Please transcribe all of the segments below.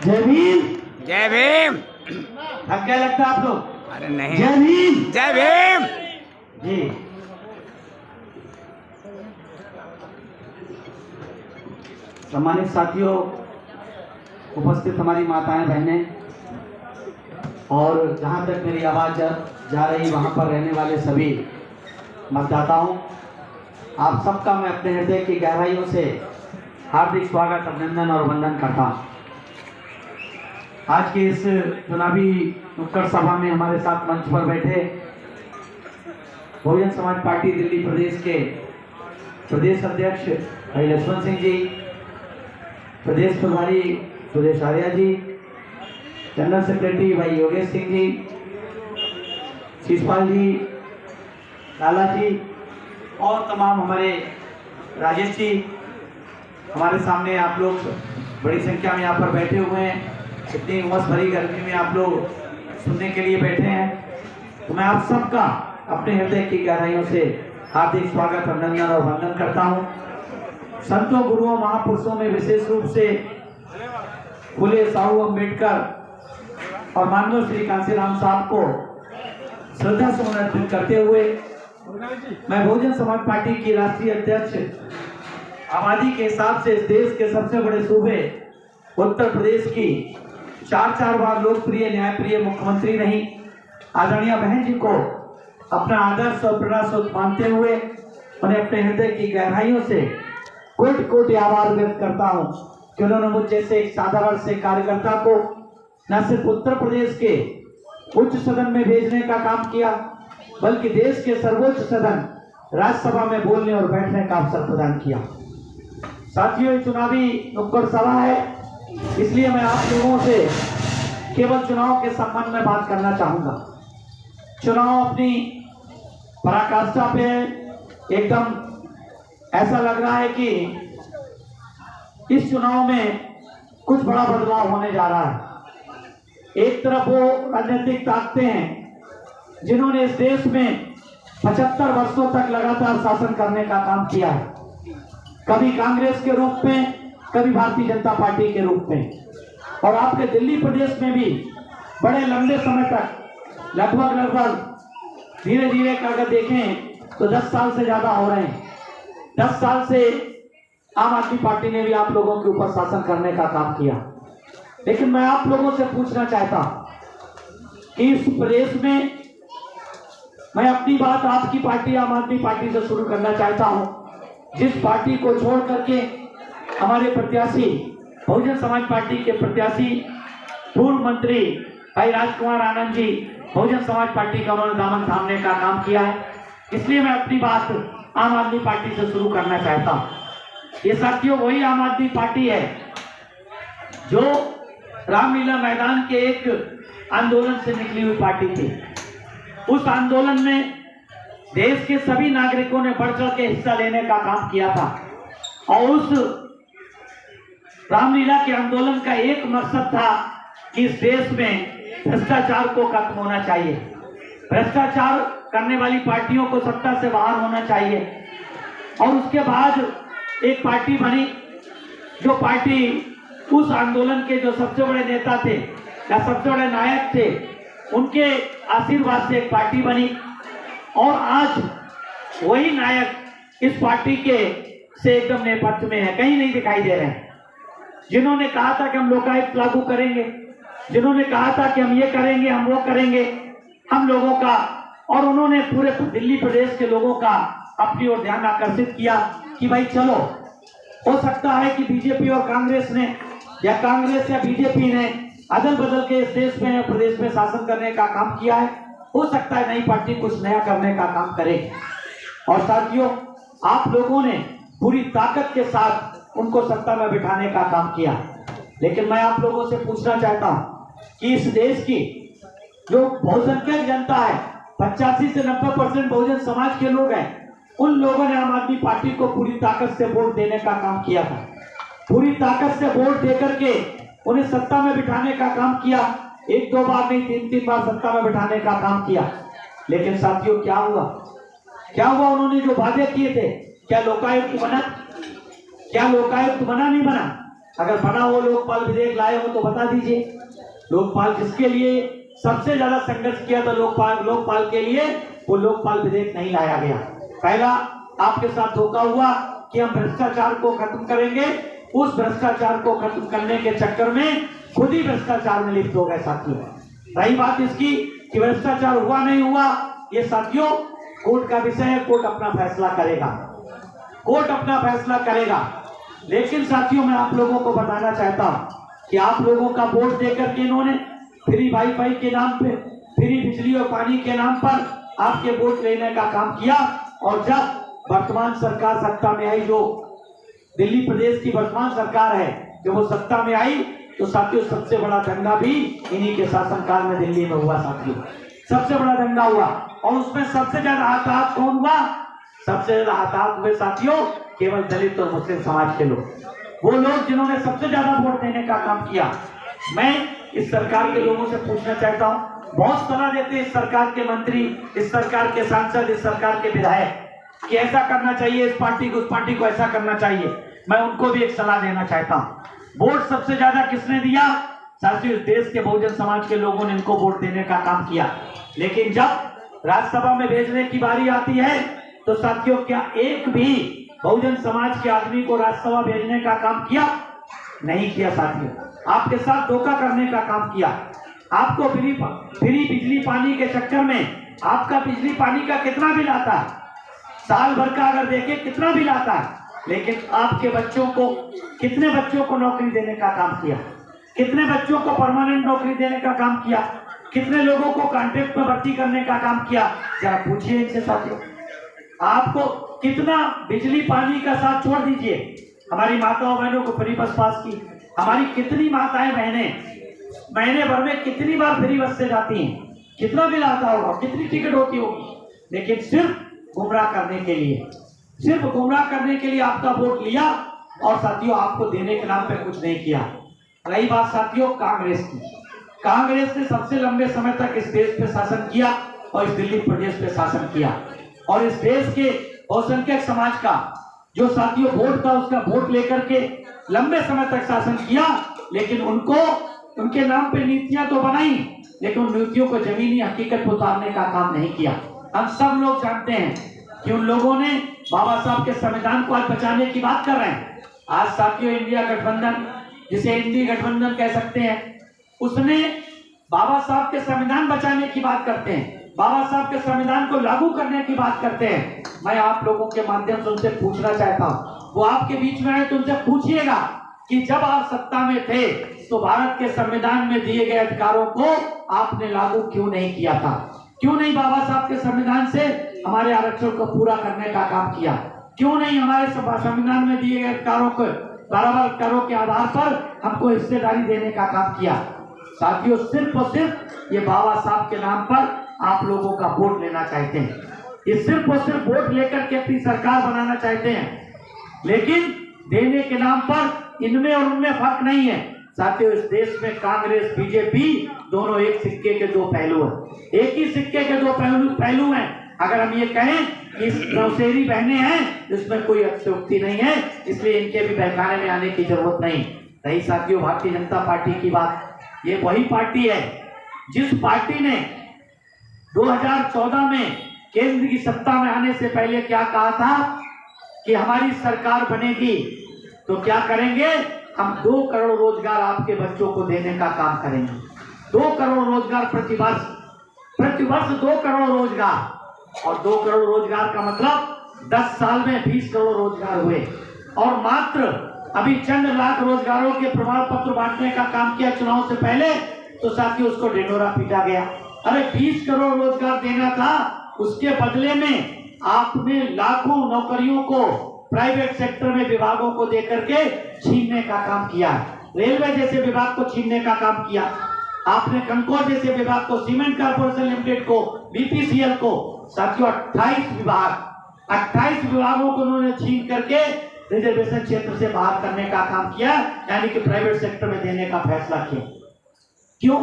जय भीम। जय भीम। अब क्या लगता है आप लोग? अरे नहीं। जय भीम। जय भीम जी। सम्मानित साथियों, उपस्थित हमारी माताएं बहनें और जहां तक मेरी आवाज जा रही वहां पर रहने वाले सभी मतदाताओं, आप सबका मैं अपने हृदय की गहराइयों से हार्दिक स्वागत, अभिनंदन और वंदन करता हूं। आज के इस चुनावी नुक्कड़ सभा में हमारे साथ मंच पर बैठे बहुजन समाज पार्टी दिल्ली प्रदेश के प्रदेश अध्यक्ष भाई लक्ष्मण सिंह जी, प्रदेश प्रभारी सुरेश आर्या जी, जनरल सेक्रेटरी भाई योगेश सिंह जी, शिषपाल जी, लाला जी और तमाम हमारे राजेश जी, हमारे सामने आप लोग बड़ी संख्या में यहाँ पर बैठे हुए हैं। इतनी उमस भरी गर्मी में आप लोग सुनने के लिए बैठे हैं, तो मैं आप सबका अपने हृदय की गहराइयों से हार्दिक स्वागत, अभिनंदन और वंदन करता हूँ। संतों, गुरुओं, महापुरुषों में विशेष रूप से फुले साहू अम्बेडकर और मानव श्री कांसीराम साहब को श्रद्धा सुमन अर्पित करते हुए मैं बहुजन समाज पार्टी की राष्ट्रीय अध्यक्ष आबादी के हिसाब से इस देश के सबसे बड़े सूबे उत्तर प्रदेश की चार बार लोकप्रिय न्यायप्रिय मुख्यमंत्री नहीं आदरणीय बहन जी को अपना आदर्श और प्रेरणास्रोत मानते हुए उन्हें अपने हृदय की गहराइयों से कोटि कोटि आभार व्यक्त करता हूं कि उन्होंने मुझ जैसे एक साधारण से कार्यकर्ता को न सिर्फ उत्तर प्रदेश के उच्च सदन में भेजने का काम किया, बल्कि देश के सर्वोच्च सदन राज्यसभा में बोलने और बैठने का अवसर प्रदान किया। साथियों, ये चुनावी नुक्कड़ सभा है, इसलिए मैं आप लोगों से केवल चुनाव के संबंध में बात करना चाहूंगा। चुनाव अपनी पराकाष्ठा पे एकदम ऐसा लग रहा है कि इस चुनाव में कुछ बड़ा बदलाव होने जा रहा है। एक तरफ वो राजनीतिक ताकतें हैं जिन्होंने इस देश में 75 वर्षों तक लगातार शासन करने का काम किया है, कभी कांग्रेस के रूप में, कभी भारतीय जनता पार्टी के रूप में, और आपके दिल्ली प्रदेश में भी बड़े लंबे समय तक लगभग धीरे धीरे अगर देखें तो 10 साल से ज्यादा हो रहे हैं। 10 साल से आम आदमी पार्टी ने भी आप लोगों के ऊपर शासन करने का काम किया। लेकिन मैं आप लोगों से पूछना चाहता हूं कि इस प्रदेश में मैं अपनी बात आपकी पार्टी आम आदमी पार्टी से शुरू करना चाहता हूं, जिस पार्टी को छोड़ करके हमारे प्रत्याशी बहुजन समाज पार्टी के प्रत्याशी पूर्व मंत्री भाई राजकुमार आनंद जी बहुजन समाज पार्टी का उन्होंने दामन थामने का काम किया है। इसलिए मैं अपनी बात आम आदमी पार्टी से शुरू करना चाहता हूं। ये साथियों वही आम आदमी पार्टी है जो रामलीला मैदान के एक आंदोलन से निकली हुई पार्टी थी। उस आंदोलन में देश के सभी नागरिकों ने बढ़ चढ़ के हिस्सा लेने का काम किया था, और उस रामलीला के आंदोलन का एक मकसद था कि इस देश में भ्रष्टाचार को खत्म होना चाहिए, भ्रष्टाचार करने वाली पार्टियों को सत्ता से बाहर होना चाहिए। और उसके बाद एक पार्टी बनी, जो पार्टी उस आंदोलन के जो सबसे बड़े नेता थे या सबसे बड़े नायक थे, उनके आशीर्वाद से एक पार्टी बनी, और आज वही नायक इस पार्टी के से एकदम नेपथ्य में है, कहीं नहीं दिखाई दे रहे हैं। जिन्होंने कहा था कि हम लोकायुक्त लागू करेंगे, जिन्होंने कहा था कि हम ये करेंगे, हम वो करेंगे, हम लोगों का, और उन्होंने पूरे दिल्ली प्रदेश के लोगों का अपनी ओर ध्यान आकर्षित किया कि भाई चलो, हो सकता है कि बीजेपी और कांग्रेस ने या कांग्रेस या बीजेपी ने अदल बदल के इस देश में या प्रदेश में शासन करने का काम किया है, हो सकता है नई पार्टी कुछ नया करने का काम करे। और साथियों, आप लोगों ने पूरी ताकत के साथ उनको सत्ता में बिठाने का काम किया। लेकिन मैं आप लोगों से पूछना चाहता हूं कि इस देश की जो बहुसंख्यक जनता है, 85 से 90% बहुजन समाज के लोग हैं, उन लोगों ने आम आदमी पार्टी को पूरी ताकत से वोट देने का काम किया था, पूरी ताकत से वोट देकर के उन्हें सत्ता में बिठाने का काम किया। 1-2 बार नहीं, 3-3 बार सत्ता में बिठाने का काम किया। लेकिन साथियों, क्या हुआ? उन्होंने जो वादे किए थे, क्या लोकायुक्त बना? क्या लोकायुक्त बना? नहीं बना। अगर बना हो लोकपाल विधेयक लाए हो तो बता दीजिए। लोकपाल जिसके लिए सबसे ज्यादा संघर्ष किया था लोकपाल के लिए, वो लोकपाल विधेयक नहीं लाया गया। पहला आपके साथ धोखा हुआ कि हम भ्रष्टाचार को खत्म करेंगे, उस भ्रष्टाचार को खत्म करने के चक्कर में खुद ही भ्रष्टाचार में लिप्त हो गए साथियों। रही बात इसकी कि भ्रष्टाचार हुआ नहीं हुआ, ये साथियों कोर्ट का विषय है, कोर्ट अपना फैसला करेगा, कोर्ट अपना फैसला करेगा। लेकिन साथियों मैं आप लोगों को बताना चाहता हूं कि आप लोगों का वोट देकर के इन्होंने फ्री वाईफाई के नाम पे, फ्री बिजली और पानी के नाम पर आपके वोट लेने का काम किया। और जब वर्तमान सरकार सत्ता में आई, जो दिल्ली प्रदेश की वर्तमान सरकार है, जब वो सत्ता में आई तो साथियों सबसे बड़ा दंगा भी इन्हीं के शासनकाल में दिल्ली में हुआ साथियों, सबसे बड़ा दंगा हुआ। और उसमें सबसे ज्यादा हताहत कौन हुआ? सबसे ज्यादा हताहत हुए साथियों केवल दलित और मुस्लिम समाज के लोग, वो लोग जिन्होंने सबसे ज्यादा वोट देने का काम किया। मैं इस सरकार के लोगों से पूछना चाहता हूँ, बहुत सलाह देते हैं इस सरकार के मंत्री, इस सरकार के सांसद, इस सरकार के विधायक कि ऐसा करना चाहिए, इस पार्टी को उस पार्टी को ऐसा करना चाहिए। मैं उनको भी एक सलाह देना चाहता हूँ। वोट सबसे ज्यादा किसने दिया? साथियों देश के बहुजन समाज के लोगों ने इनको वोट देने का काम किया। लेकिन जब राज्यसभा में भेजने की बारी आती है तो साथियों क्या एक भी बहुजन समाज के आदमी को राज्यसभा भेजने का काम किया? नहीं किया साथियों। आपके साथ धोखा करने का काम किया। आपको फ्री बिजली पानी के चक्कर में आपका बिजली पानी का कितना बिल आता है, साल भर का अगर देखें कितना बिल आता है, लेकिन आपके बच्चों को, कितने बच्चों को नौकरी देने का काम किया, कितने बच्चों को परमानेंट नौकरी देने का काम किया, कितने लोगों को कॉन्ट्रैक्ट में भर्ती करने का काम किया, जरा पूछिए इनसे साथियों। आपको कितना बिजली पानी का साथ छोड़ दीजिए, हमारी माताओं बहनों को फ्री बस पास की, हमारी कितनी माताएं बहनें महीने भर में कितनी बार फ्री बस से जाती हैं, कितना बिल आता होगा, कितनी टिकट होती होगी, लेकिन सिर्फ गुमराह करने के लिए, सिर्फ गुमराह करने के लिए आपका वोट लिया और साथियों आपको देने के नाम पे कुछ नहीं किया। रही बात साथियों कांग्रेस की, कांग्रेस ने सबसे लंबे समय तक इस देश पे शासन किया और इस दिल्ली प्रदेश पे शासन किया और इस देश के बहुसंख्यक समाज का जो साथियों वोट था उसका वोट लेकर के लंबे समय तक शासन किया। लेकिन उनको उनके नाम पे नीतियां तो बनाई, लेकिन उन नीतियों को जमीनी हकीकत में उतारने का काम नहीं किया। हम सब लोग जानते हैं कि उन लोगों ने बाबा साहब के संविधान को आज बचाने की बात कर रहे हैं। आज साथियों इंडिया गठबंधन, जिसे इंडी गठबंधन कह सकते हैं, उसने बाबा साहब के संविधान बचाने की बात करते हैं, बाबा साहब के संविधान को लागू करने की बात करते हैं। मैं आप लोगों के माध्यम से उनसे पूछना चाहता हूँ, वो आपके बीच में आए तो उनसे पूछिएगा कि जब आप सत्ता में थे तो भारत के संविधान में दिए गए अधिकारों को आपने लागू क्यों नहीं किया था? क्यों नहीं बाबा साहब के संविधान से हमारे आरक्षण को पूरा करने का काम किया? क्यों नहीं हमारे संविधान में दिए गए अधिकारों को, बराबर अधिकारों के आधार पर हमको हिस्सेदारी देने का काम किया? साथियों सिर्फ और सिर्फ ये बाबा साहब के नाम पर आप लोगों का वोट लेना चाहते हैं, ये सिर्फ और सिर्फ वोट लेकर के अपनी सरकार बनाना चाहते हैं, लेकिन देने के नाम पर इनमें और उनमें फर्क नहीं है। साथियों इस देश में कांग्रेस बीजेपी दोनों एक सिक्के के दो पहलू हैं, एक ही सिक्के के दो पहलू हैं। अगर हम ये कहें कि नौसेरी बहनें हैं, इसमें कोई अतिशयोक्ति नहीं है, इसलिए इनके भी बहकाने में आने की जरूरत नहीं। रही साथियों भारतीय जनता पार्टी की बात, ये वही पार्टी है जिस पार्टी ने 2014 में केंद्र की सत्ता में आने से पहले क्या कहा था कि हमारी सरकार बनेगी तो क्या करेंगे, हम 2 करोड़ रोजगार आपके बच्चों को देने का काम करेंगे। 2 करोड़ रोजगार प्रतिवर्ष 2 करोड़ रोजगार, और 2 करोड़ रोजगार का मतलब 10 साल में 20 करोड़ रोजगार हुए। और मात्र अभी चंद लाख रोजगारों के प्रमाण पत्र बांटने का काम किया चुनाव से पहले, तो साथियों उसको ढिंढोरा पीटा गया। अरे 20 करोड़ रोजगार देना था, उसके बदले में आपने लाखों नौकरियों को प्राइवेट सेक्टर में विभागों को देकर के छीनने का काम किया। रेलवे जैसे विभाग को छीनने का काम किया आपने, कंकोर जैसे विभाग को, सीमेंट कॉर्पोरेशन लिमिटेड को, बीपीसीएल को। साथियों 28 विभागों को उन्होंने छीन करके रिजर्वेशन क्षेत्र से बाहर करने का काम किया, यानी कि प्राइवेट सेक्टर में देने का फैसला किया। क्यों?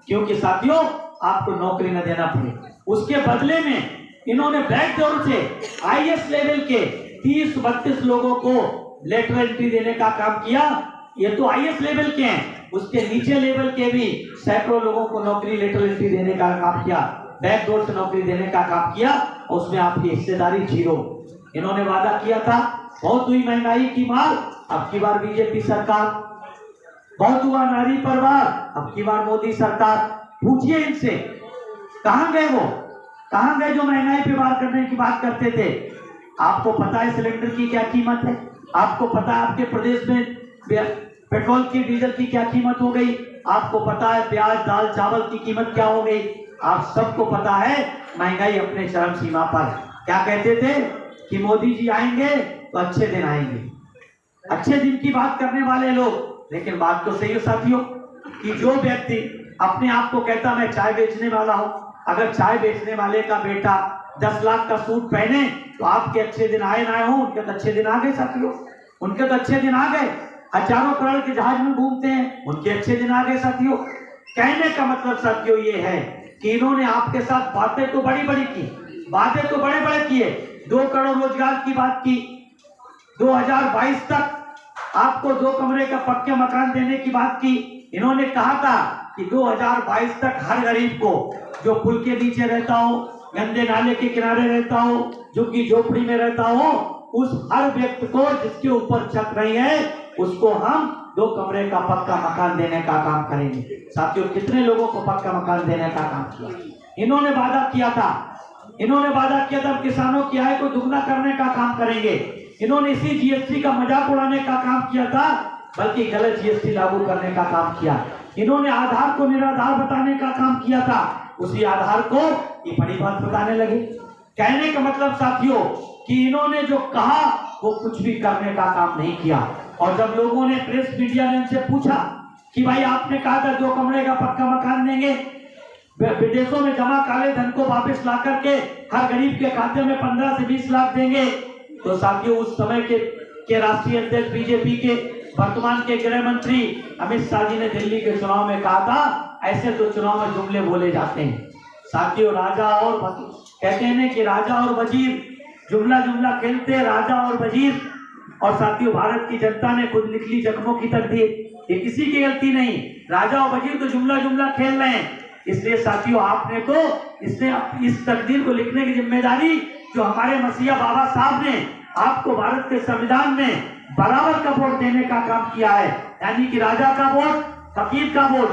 क्योंकि साथियों आपको नौकरी न देना पड़े। उसके बदले में इन्होंने बैकडोर से आईएएस लेवल के 30-32 लोगों को लेटर एंट्री देने का काम किया, ये तो IAS लेवल के हैं, उसके नीचे लेवल के भी सैकड़ों लोगों को नौकरी लेटर एंट्री देने का काम किया, बैकडोर से नौकरी देने का काम किया, उसमें आपकी हिस्सेदारी 0। इन्होंने वादा किया था, बहुत हुई महंगाई की मार, अब की बार बीजेपी सरकार, बहुत हुआ नारी परिवार, अब की बार मोदी सरकार। पूछिए इनसे, कहां गए वो, कहां गए जो महंगाई पे बात करने की बात करते थे? आपको पता है सिलेंडर की क्या कीमत है? आपको पता है आपके प्रदेश में पेट्रोल की, डीजल की क्या कीमत हो गई? आपको पता है प्याज दाल चावल की कीमत क्या हो गई? आप सबको पता है महंगाई अपने चरम सीमा पर। क्या कहते थे कि मोदी जी आएंगे तो अच्छे दिन आएंगे, अच्छे दिन की बात करने वाले लोग। लेकिन बात तो सही है साथियों कि जो व्यक्ति अपने आप को कहता मैं चाय बेचने वाला हूं, अगर चाय बेचने वाले का बेटा 10 लाख का सूट पहने तो आपके अच्छे दिन आए ना हो, उनके तो अच्छे दिन आ गए साथियों, उनके तो अच्छे दिन आ गए। हजारों करोड़ के जहाज में घूमते हैं, उनके अच्छे दिन आ गए साथियों। कहने का मतलब साथियों ये है कि इन्होंने आपके साथ बातें तो बड़ी बड़ी की, बातें तो बड़े बड़े किए। 2 करोड़ रोजगार की बात की, 2022 तक आपको 2 कमरे का पक्के मकान देने की बात की। इन्होंने कहा था कि 2022 तक हर गरीब को, जो पुल के नीचे रहता हो, गंदे नाले के किनारे रहता हो, झुग्गी झोपड़ी में रहता हो, उस हर व्यक्ति को जिसके ऊपर छत नहीं है उसको हम 2 कमरे का पक्का मकान देने का काम करेंगे। साथियों, कितने लोगों को पक्का मकान देने का काम किया? इन्होंने वादा किया था, इन्होंने वादा किया था किसानों की आय को दुगना करने का काम करेंगे। इन्होंने इसी जीएसटी का मजाक उड़ाने का काम किया था, बल्कि गलत जीएसटी लागू करने का काम किया। इन्होंने आधार को निराधार बताने का काम किया था, उसी आधार को ये बड़ी बात बताने लगे। कहने का मतलब साथियों कि इन्होंने जो कहा वो कुछ भी करने का काम नहीं किया। और जब लोगों ने, प्रेस मीडिया ने इनसे पूछा कि भाई आपने कहा था 2 कमरे का पक्का मकान देंगे, विदेशों में जमा काले धन को वापस ला करके हर गरीब के खाते में 15 से 20 लाख देंगे, तो साथियों उस समय के राष्ट्रीय अध्यक्ष बीजेपी के वर्तमान के गृह मंत्री अमित शाह जी ने दिल्ली के चुनाव में कहा था ऐसे तो चुनाव में जुमले बोले जाते हैं। साथियों, राजा और कहते हैं कि राजा और वजीर जुमला जुमला खेलते, राजा और वजीर। और साथियों, भारत की जनता ने खुद लिख ली जख्मों की तकदीर, ये किसी की गलती नहीं। राजा और वजीर तो जुमला जुमला खेल रहे हैं। इसलिए साथियों, आपने तो इस तकदीर को लिखने की जिम्मेदारी जो हमारे मसीहा बाबा साहब ने आपको भारत के संविधान में बराबर का वोट देने का काम किया है, यानी कि राजा का वोट, फकीर का वोट,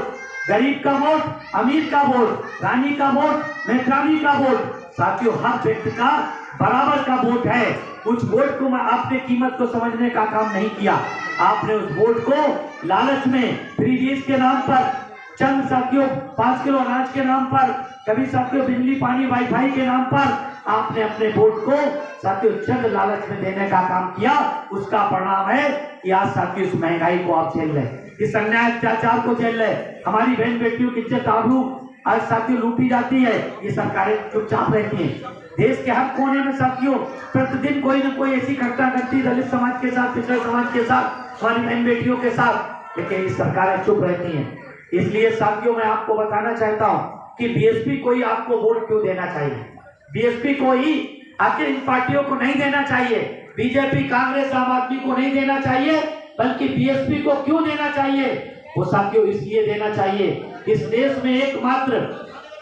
गरीब का वोट, अमीर का वोट, रानी का वोट, मेहरानी का वोट। साथियों, हर व्यक्ति का बराबर का वोट है। उस वोट को आपने कीमत को समझने का काम नहीं किया। आपने उस वोट को लालच में, फ्री बीज के नाम पर, चंद साथियों 5 किलो अनाज के नाम पर, कभी साथियों बिजली पानी वाईफाई के नाम पर आपने अपने वोट को साथियों चंद लालच में देने का काम किया। उसका परिणाम है कि आज साथियों इस महंगाई को आप झेल रहे, इस अन्याय अत्याचार को झेल रहे। हमारी बहन बेटियों की इज्जत आबरू आज साथियों लूटी जाती है, ये सरकारें चुपचाप रहती हैं। देश के हर कोने में साथियों प्रतिदिन कोई न कोई ऐसी घटना घटती, दलित समाज के साथ, पिछड़े समाज के साथ, हमारी बहन बेटियों के साथ, लेकिन ये सरकारें चुप रहती हैं। इसलिए साथियों, मैं आपको बताना चाहता हूं कि बीएसपी को ही आपको वोट क्यों देना चाहिए। बीएसपी को ही, आखिर इन पार्टियों को नहीं देना चाहिए, बीजेपी कांग्रेस आम आदमी को नहीं देना चाहिए, बल्कि बीएसपी को क्यों देना चाहिए? वो साथियों इसलिए देना चाहिए, इस देश में एकमात्र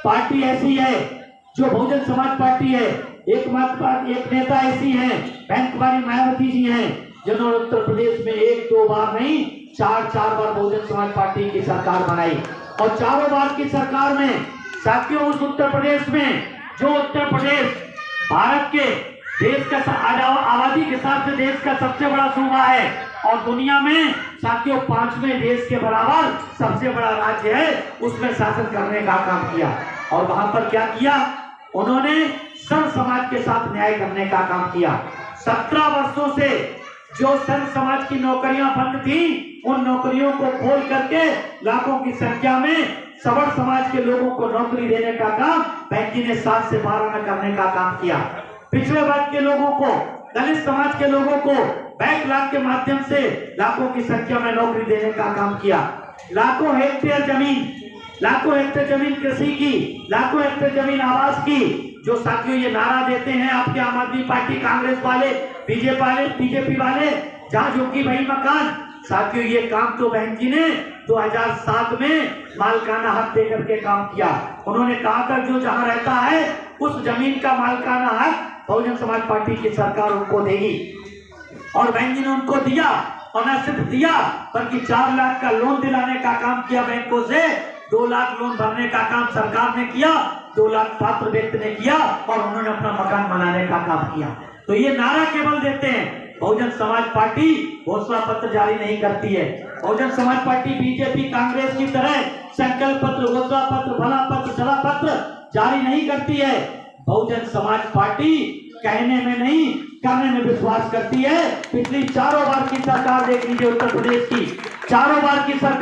पार्टी ऐसी है जो बहुजन समाज पार्टी है। एकमात्र एक नेता ऐसी है, बहन कुमारी मायावती जी हैं, जिन्होंने उत्तर प्रदेश में 1-2 बार नहीं 4-4 बार बहुजन समाज पार्टी की सरकार बनाई। और चारों बार की सरकार में साथियों उस उत्तर प्रदेश में, जो उत्तर प्रदेश भारत के देश का आबादी के हिसाब से देश का सबसे बड़ा सूबा है और दुनिया में साथियों 5वें देश के बराबर सबसे बड़ा राज्य है, उसमें शासन करने का काम किया। और वहां पर क्या किया उन्होंने? सर्व समाज के साथ न्याय करने का काम किया। 17 वर्षों से जो सर्व समाज की नौकरियां बंद थी, उन नौकरियों को खोल करके लाखों की संख्या में सवर्ण समाज के लोगों को नौकरी देने का काम बैंक ने 7 से 12 में करने का काम किया। पिछड़े वर्ग के लोगों को, दलित समाज के लोगों को बैंक लाभ के माध्यम से लाखों की संख्या में नौकरी देने का काम किया। लाखों हेक्टेयर जमीन कृषि की, लाखों हेक्टेयर जमीन आवास की। जो साथियों ये नारा देते हैं आपके आम आदमी पार्टी, कांग्रेस वाले, बीजेपी वाले, जहाँ झुग्गी भाई मकान, साथियों, ये काम तो बहन जी ने 2007 में मालकाना हक दे करके काम किया। उन्होंने कहा था जो जहां रहता है उस जमीन का मालकाना हक बहुजन समाज पार्टी की सरकार उनको देगी, और बहन जी ने उनको दिया। और न सिर्फ दिया बल्कि 4 लाख का लोन दिलाने का काम किया बैंकों से, 2 लाख लोन भरने का काम सरकार ने किया, 2 लाख पात्र व्यक्ति ने किया, और उन्होंने अपना मकान बनाने का काम किया। तो ये नारा केवल देते हैं, बहुजन समाज पार्टी घोषणा पत्र जारी नहीं करती है। बहुजन समाज पार्टी बीजेपी कांग्रेस की तरह संकल्प पत्र, घोषणा पत्र, भला पत्र, चला पत्र जारी नहीं करती है। बहुजन समाज पार्टी कहने में नहीं करने में विश्वास करती है। पिछली 4 बार की सरकार देख लीजिए, उत्तर प्रदेश की 4 बार की सरकार